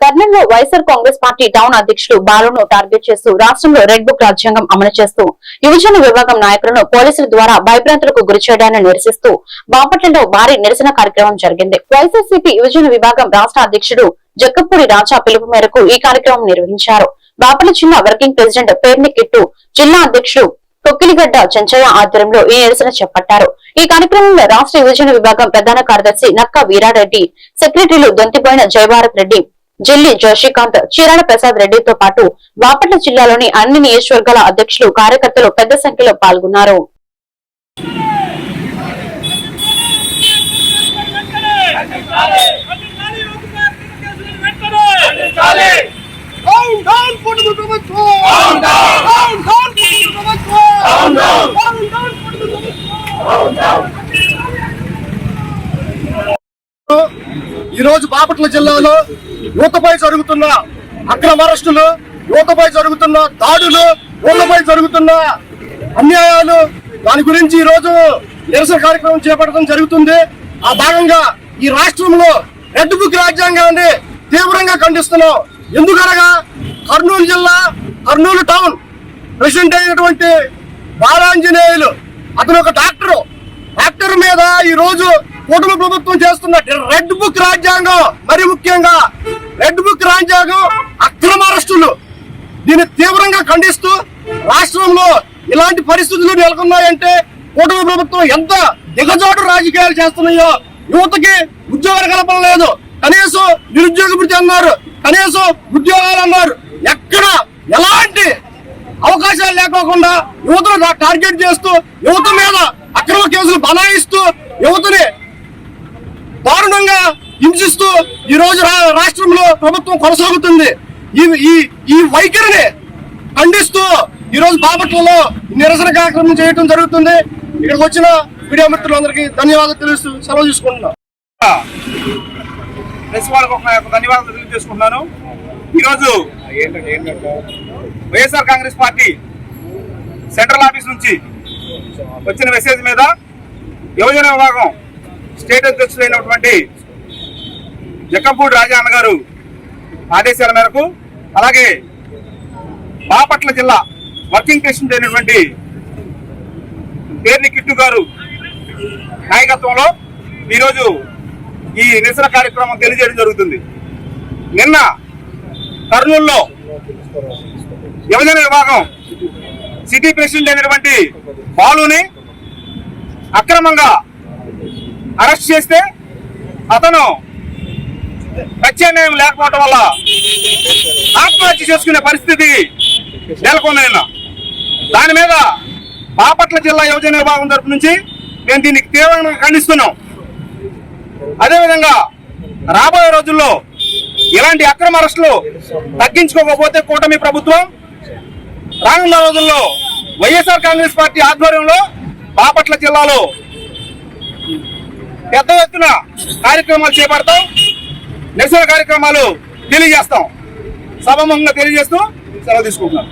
కర్నూలులో YSR Congress party town అధ్యక్షుడు బాలును target చేస్తూ రాష్ట్రంలో రెడ్ బుక్ రాజ్యాంగం అమలు చేస్తూ యువజన విభాగం నాయకులను పోలీసుల ద్వారా భయభ్రాంతులకు గురి చేయడాన్ని నిరసిస్తూ బాపట్లలో భారీ నిరసన కార్యక్రమం జరిగింది. వైఎస్ఆర్సీపీ యువజన విభాగం రాష్ట్ర అధ్యక్షుడు జక్కపూడి రాజా పిలుపు మేరకు ఈ కార్యక్రమం నిర్వహించారు. బాపట్ల జిల్లా వర్కింగ్ ప్రెసిడెంట్ పేర్ని కిట్టు, జిల్లా అధ్యక్షుడు కొక్కిలిగడ్డ చెంచయ్య ఆధ్వర్యంలో ఈ నిరసన చేపట్టారు. ఈ కార్యక్రమంలో రాష్ట్ర యువజన విభాగం ప్రధాన కార్యదర్శి నక్క వీరారెడ్డి, సెక్రటరీలు దొంతిపోయిన జయభారత్ రెడ్డి, జిల్లి జోషికాంత్, చీరాల ప్రసాద్ రెడ్డితో పాటు బాపట్ల జిల్లాలోని అన్ని నియోజకవర్గాల అధ్యక్షులు, కార్యకర్తలు పెద్ద సంఖ్యలో పాల్గొన్నారు. ఈ రోజు బాపట్ల జిల్లాలో యువతపై జరుగుతున్న అక్రమ అరెస్టులు, యువతపై జరుగుతున్న దాడులు, యువతపై జరుగుతున్న అన్యాయాలు, దాని గురించి ఈ రోజు నిరసన కార్యక్రమం చేపట్టడం జరుగుతుంది. ఆ భాగంగా ఈ రాష్ట్రంలో రెడ్ బుక్ రాజ్యాంగాన్ని తీవ్రంగా ఖండిస్తున్నాం. ఎందుకనగా కర్నూలు జిల్లా, కర్నూలు టౌన్ ప్రెసిడెంట్ అయినటువంటి బాలాంజనేయులు, అతను ఒక డాక్టర్ మీద ఈ రోజు కూటమి ప్రభుత్వం చేస్తున్న రెడ్ బుక్ రాజ్యాంగం, మరి ముఖ్యంగా రెడ్ బుక్ రాజ్యాంగం అక్రమ అరెస్టులు, దీన్ని తీవ్రంగా ఖండిస్తూ రాష్ట్రంలో ఇలాంటి పరిస్థితులు నెలకొన్నాయంటే కూటమి ప్రభుత్వం ఎంత దిగజాటు రాజకీయాలు చేస్తున్నాయో. యువతకి ఉద్యోగాలు కలపలేదు, కనీసం నిరుద్యోగ భృతి అన్నారు, కనీసం ఉద్యోగాలు అన్నారు. ఎక్కడ ఎలాంటి అవకాశాలు లేకోకుండా యువతను టార్గెట్ చేస్తూ, యువత మీద అక్రమ కేసులు బనాయిస్తూ, యువతని దారుణంగా హింసిస్తూ ఈ రోజు రాష్ట్రంలో ప్రభుత్వం కొనసాగుతుంది. ఈ వైఖరిని ఖండిస్తూ ఈ రోజు బాపట్లలో నిరసన కార్యక్రమం చేయడం జరుగుతుంది. ఇక్కడికి వచ్చిన మీడియా మిత్రులందరికీ ధన్యవాదాలు తెలుస్తూ సెలవు తీసుకుంటున్నాను. ధన్యవాదాలు తెలియజేసుకుంటున్నాను. ఈరోజు YSR Congress party central office నుంచి వచ్చిన మెసేజ్ మీద యువజన విభాగం స్టేట్ అధ్యక్షులైనటువంటి జక్కపూడి రాజా అన్న గారు ఆదేశాల మేరకు, అలాగే బాపట్ల జిల్లా వర్కింగ్ ప్రెసిడెంట్ అయినటువంటి పేర్ని కిట్టు గారు నాయకత్వంలో ఈరోజు ఈ నిరసన కార్యక్రమం తెలియజేయడం జరుగుతుంది. నిన్న కర్నూలులో యువజన విభాగం సిటీ ప్రెసిడెంట్ అయినటువంటి బాలుని అక్రమంగా అరెస్ట్ చేస్తే అతను ప్రత్యామ్నాయం లేకపోవడం వల్ల ఆత్మహత్య చేసుకునే పరిస్థితి నెలకొన్న. దాని మీద బాపట్ల జిల్లా యువజన విభాగం తరపు నుంచి మేము దీనికి తీవ్రంగా ఖండిస్తున్నాం. అదేవిధంగా రాబోయే రోజుల్లో ఇలాంటి అక్రమ అరెస్టులు తగ్గించుకోకపోతే కూటమి ప్రభుత్వం రానున్న రోజుల్లో వైఎస్ఆర్ కాంగ్రెస్ పార్టీ ఆధ్వర్యంలో బాపట్ల జిల్లాలో పెద్ద ఎత్తున కార్యక్రమాలు చేపడతాం, నిరసన కార్యక్రమాలు తెలియజేస్తాం. సభాముఖంగా తెలియజేస్తూ సెలవు తీసుకుంటున్నాం.